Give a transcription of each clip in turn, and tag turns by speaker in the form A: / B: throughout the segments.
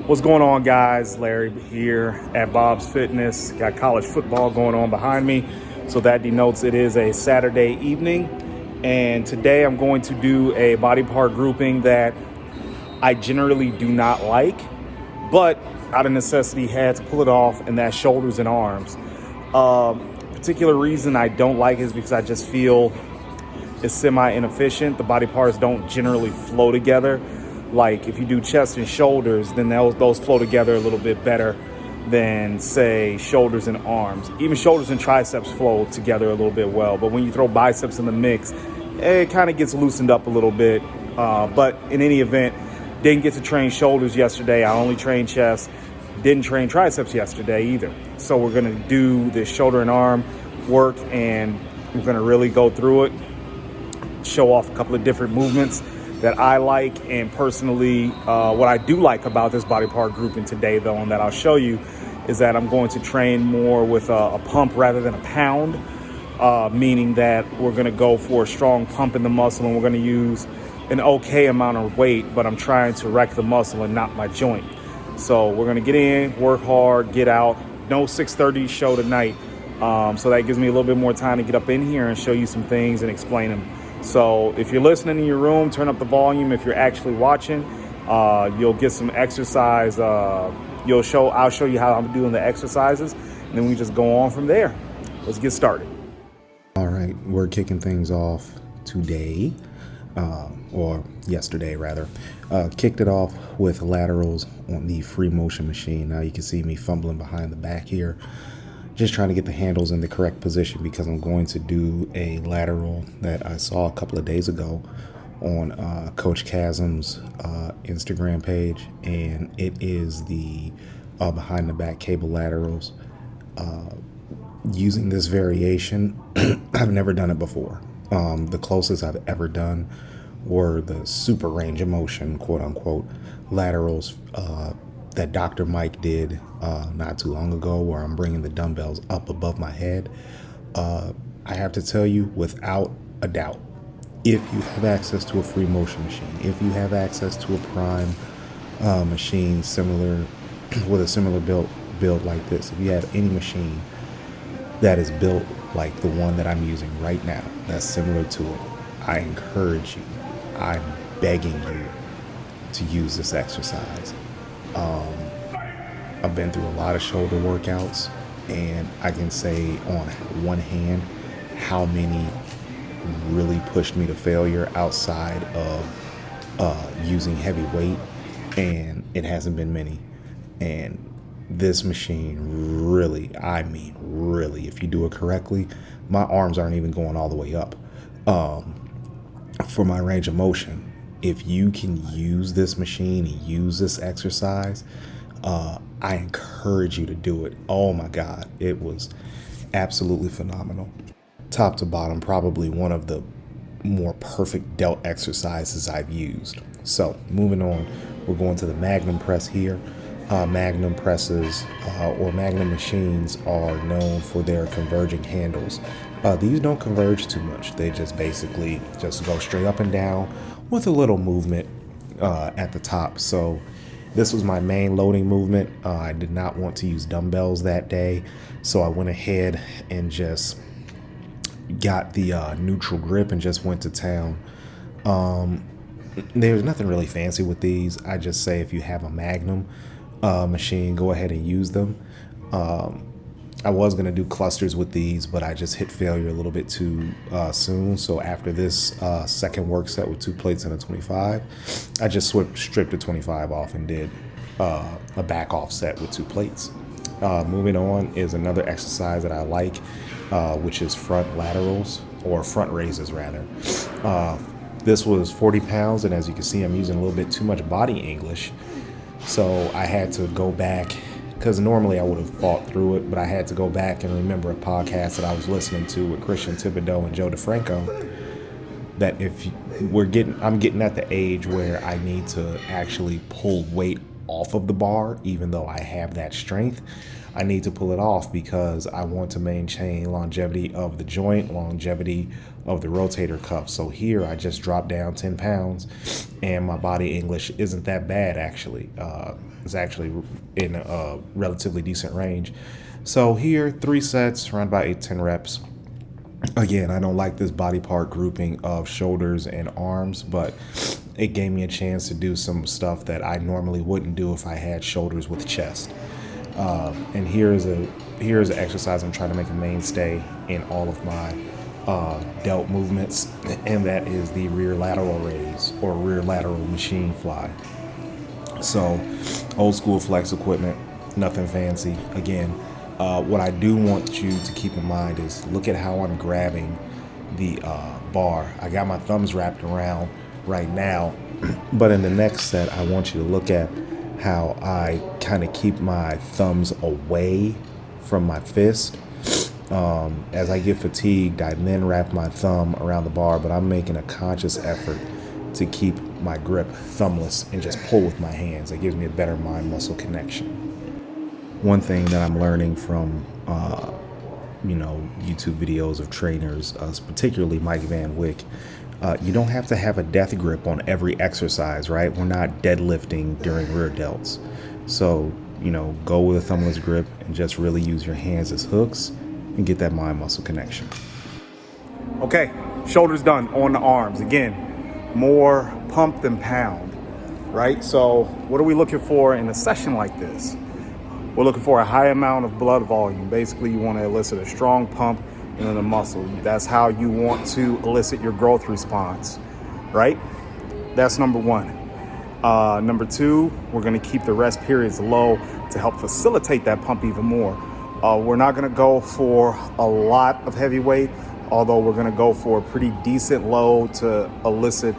A: What's going on, guys? Larry here at Bob's Fitness. Got college football going on behind me, so that denotes it is a Saturday evening. And today I'm going to do a body part grouping that I generally do not like, but out of necessity had to pull it off, and that's shoulders and arms. Particular reason I don't like it is because I just feel it's semi-inefficient. The body parts don't generally flow together. Like if you do chest and shoulders, then those flow together a little bit better than, say, shoulders and arms. Even shoulders and triceps flow together a little bit well. But when you throw biceps in the mix, it kind of gets loosened up a little bit. But in any event, didn't get to train shoulders yesterday. I only trained chest. Didn't train triceps yesterday either. So we're going to do this shoulder and arm work, and we're going to really go through it, show off a couple of different movements that I like. And personally, what I do like about this body part grouping today, though, and that I'll show you, is that I'm going to train more with a pump rather than a pound, meaning that we're going to go for a strong pump in the muscle, and we're going to use an okay amount of weight, but I'm trying to wreck the muscle and not my joint. So we're going to get in, work hard, get out. No 6:30 show tonight, so that gives me a little bit more time to get up in here and show you some things and explain them. So if you're listening in your room, turn up the volume. If you're actually watching, you'll get some exercise. I'll show you how I'm doing the exercises, and then we just go on from there. Let's get started.
B: All right, we're kicking things off today, or yesterday rather. Kicked it off with laterals on the free motion machine. Now you can see me fumbling behind the back here, just trying to get the handles in the correct position, because I'm going to do a lateral that I saw a couple of days ago on Coach Chasm's Instagram page, and it is the behind the back cable laterals. Using this variation, I've never done it before. The closest I've ever done were the super range of motion, quote unquote, laterals that Dr. Mike did not too long ago, where I'm bringing the dumbbells up above my head. I have to tell you, without a doubt, if you have access to a free motion machine, if you have access to a prime machine similar with a similar build like this, if you have any machine that is built like the one that I'm using right now, that's similar to it, I encourage you, I'm begging you to use this exercise. I've been through a lot of shoulder workouts, and I can say on one hand how many really pushed me to failure outside of using heavy weight, and it hasn't been many. And this machine really, I mean really, if you do it correctly, my arms aren't even going all the way up. For my range of motion, if you can use this machine and use this exercise, I encourage you to do it. Oh my God, it was absolutely phenomenal. Top to bottom, probably one of the more perfect delt exercises I've used. So moving on, we're going to the Magnum Press here. Magnum presses or Magnum machines are known for their converging handles. These don't converge too much. They just basically just go straight up and down with a little movement at the top. So this was my main loading movement. I did not want to use dumbbells that day, so I went ahead and just got the neutral grip and just went to town. There's nothing really fancy with these. I just say if you have a Magnum machine, go ahead and use them. I was going to do clusters with these, but I just hit failure a little bit too soon. So after this second work set with 2 plates and a 25, I just stripped the 25 off and did a back off set with 2 plates. Moving on is another exercise that I like, which is front laterals, or front raises rather. This was 40 pounds, and as you can see, I'm using a little bit too much body English. So I had to go back, because normally I would have fought through it, but I had to go back and remember a podcast that I was listening to with Christian Thibodeau and Joe DeFranco, that I'm getting at the age where I need to actually pull weight off of the bar, even though I have that strength. I need to pull it off because I want to maintain longevity of the joint, longevity of the rotator cuff. So here I just dropped down 10 pounds and my body English isn't that bad actually. It's actually in a relatively decent range. So here, 3 sets, around about 8-10 reps. Again, I don't like this body part grouping of shoulders and arms, but it gave me a chance to do some stuff that I normally wouldn't do if I had shoulders with chest. And here's an exercise I'm trying to make a mainstay in all of my delt movements, and that is the rear lateral raise or rear lateral machine fly. So old school flex equipment, nothing fancy. Again, what I do want you to keep in mind is look at how I'm grabbing the bar. I got my thumbs wrapped around right now, but in the next set, I want you to look at how I kind of keep my thumbs away from my fist. As I get fatigued, I then wrap my thumb around the bar, but I'm making a conscious effort to keep my grip thumbless and just pull with my hands. It gives me a better mind-muscle connection. One thing that I'm learning from, YouTube videos of trainers, particularly Mike Van Wyck, you don't have to have a death grip on every exercise, right? We're not deadlifting during rear delts. So, go with a thumbless grip and just really use your hands as hooks and get that mind-muscle connection.
A: Okay, shoulders done. On the arms. Again, more pump than pound, right? So what are we looking for in a session like this? We're looking for a high amount of blood volume. Basically, you want to elicit a strong pump in the muscle. That's how you want to elicit your growth response, right? That's number one. Number two, we're going to keep the rest periods low to help facilitate that pump even more. We're not going to go for a lot of heavy weight, although we're going to go for a pretty decent load to elicit,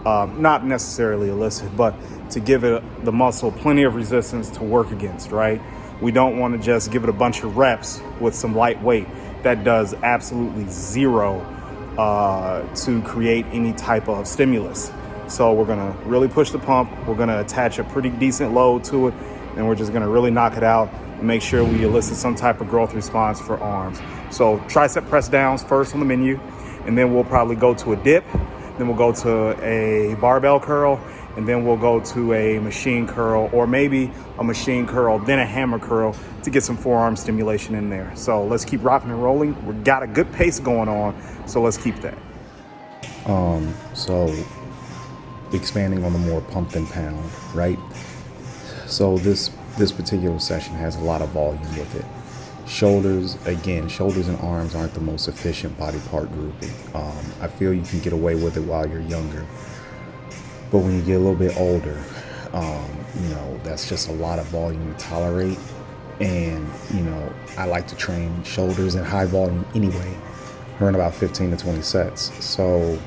A: not necessarily elicit, but to give the muscle plenty of resistance to work against, right? We don't want to just give it a bunch of reps with some light weight. That does absolutely zero to create any type of stimulus. So we're going to really push the pump. We're going to attach a pretty decent load to it, and we're just going to really knock it out and make sure we elicit some type of growth response for arms. So tricep press downs first on the menu, and then we'll probably go to a dip, then we'll go to a barbell curl, and then we'll go to a machine curl, or maybe a machine curl, then a hammer curl to get some forearm stimulation in there. So let's keep rocking and rolling. We've got a good pace going on, so let's keep that.
B: So expanding on the more pump than pound, right? So this particular session has a lot of volume with it. Shoulders and arms aren't the most efficient body part grouping. I feel you can get away with it while you're younger, but when you get a little bit older, that's just a lot of volume to tolerate. And, I like to train shoulders in high volume anyway, around about 15 to 20 sets. So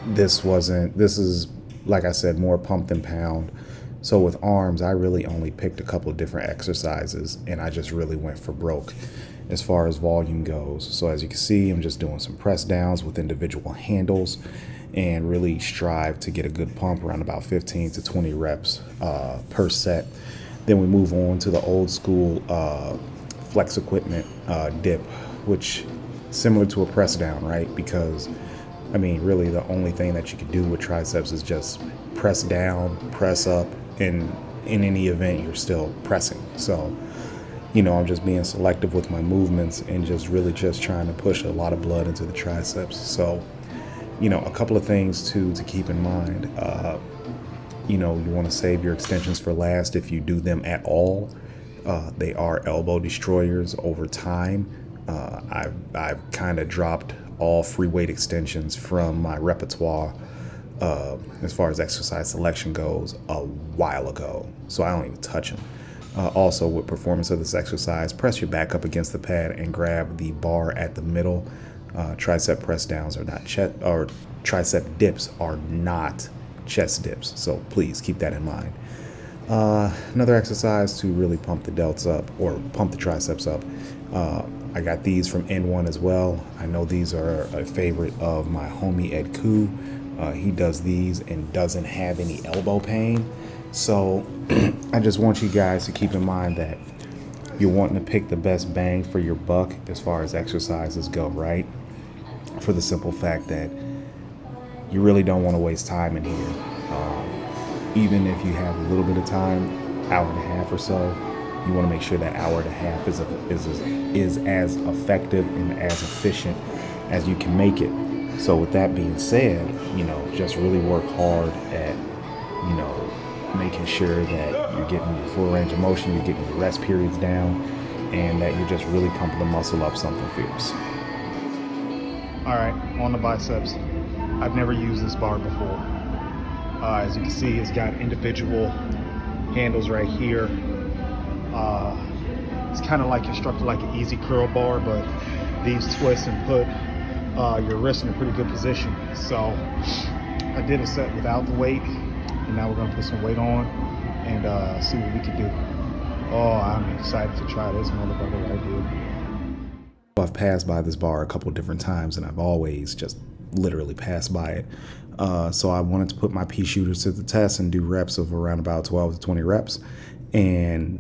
B: this is, like I said, more pump than pound. So with arms, I really only picked a couple of different exercises, and I just really went for broke as far as volume goes. So as you can see, I'm just doing some press downs with individual handles and really strive to get a good pump around about 15 to 20 reps per set. Then we move on to the old school flex equipment dip, which similar to a press down, right? Because really the only thing that you can do with triceps is just press down, press up, and in any event, you're still pressing. So, I'm just being selective with my movements and just really just trying to push a lot of blood into the triceps. So, a couple of things to keep in mind. You want to save your extensions for last if you do them at all. They are elbow destroyers over time. I've kind of dropped all free weight extensions from my repertoire as far as exercise selection goes a while ago, so I don't even touch them. Also, with performance of this exercise, press your back up against the pad and grab the bar at the middle. Tricep press downs are not chest, or tricep dips are not chest dips, so please keep that in mind. Another exercise to really pump the delts up or pump the triceps up. I got these from N1 as well. I know these are a favorite of my homie Ed Koo. He does these and doesn't have any elbow pain. So I just want you guys to keep in mind that you're wanting to pick the best bang for your buck as far as exercises go, right? For the simple fact that you really don't want to waste time in here. Even if you have a little bit of time, hour and a half or so, you want to make sure that hour and a half is as effective and as efficient as you can make it. So with that being said, just really work hard at, making sure that you're getting your full range of motion, you're getting your rest periods down, and that you're just really pumping the muscle up something fierce.
A: All right, on the biceps. I've never used this bar before. As you can see, it's got individual handles right here. It's kind of like constructed like an easy curl bar, but these twist and put your wrist in a pretty good position. So I did a set without the weight, and now we're gonna put some weight on and see what we can do. Oh, I'm excited to try this motherfucker right here.
B: I've passed by this bar a couple different times, and I've always just literally passed by it. So I wanted to put my pea shooters to the test and do reps of around about 12 to 20 reps. And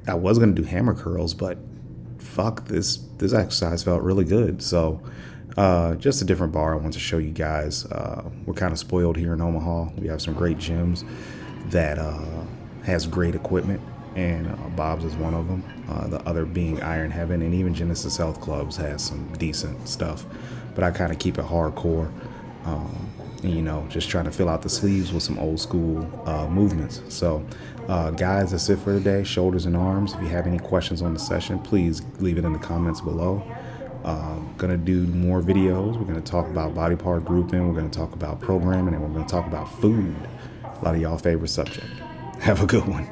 B: I was going to do hammer curls, but fuck, this exercise felt really good. So just a different bar I want to show you guys. We're kind of spoiled here in Omaha. We have some great gyms that has great equipment, and Bob's is one of them. The other being Iron Heaven, and even Genesis Health Clubs has some decent stuff. But I kind of keep it hardcore, and, just trying to fill out the sleeves with some old school movements. So guys, that's it for today. Shoulders and arms. If you have any questions on the session, please leave it in the comments below. Gonna do more videos. We're gonna talk about body part grouping. We're gonna talk about programming, and we're gonna talk about food. A lot of y'all favorite subject. Have a good one.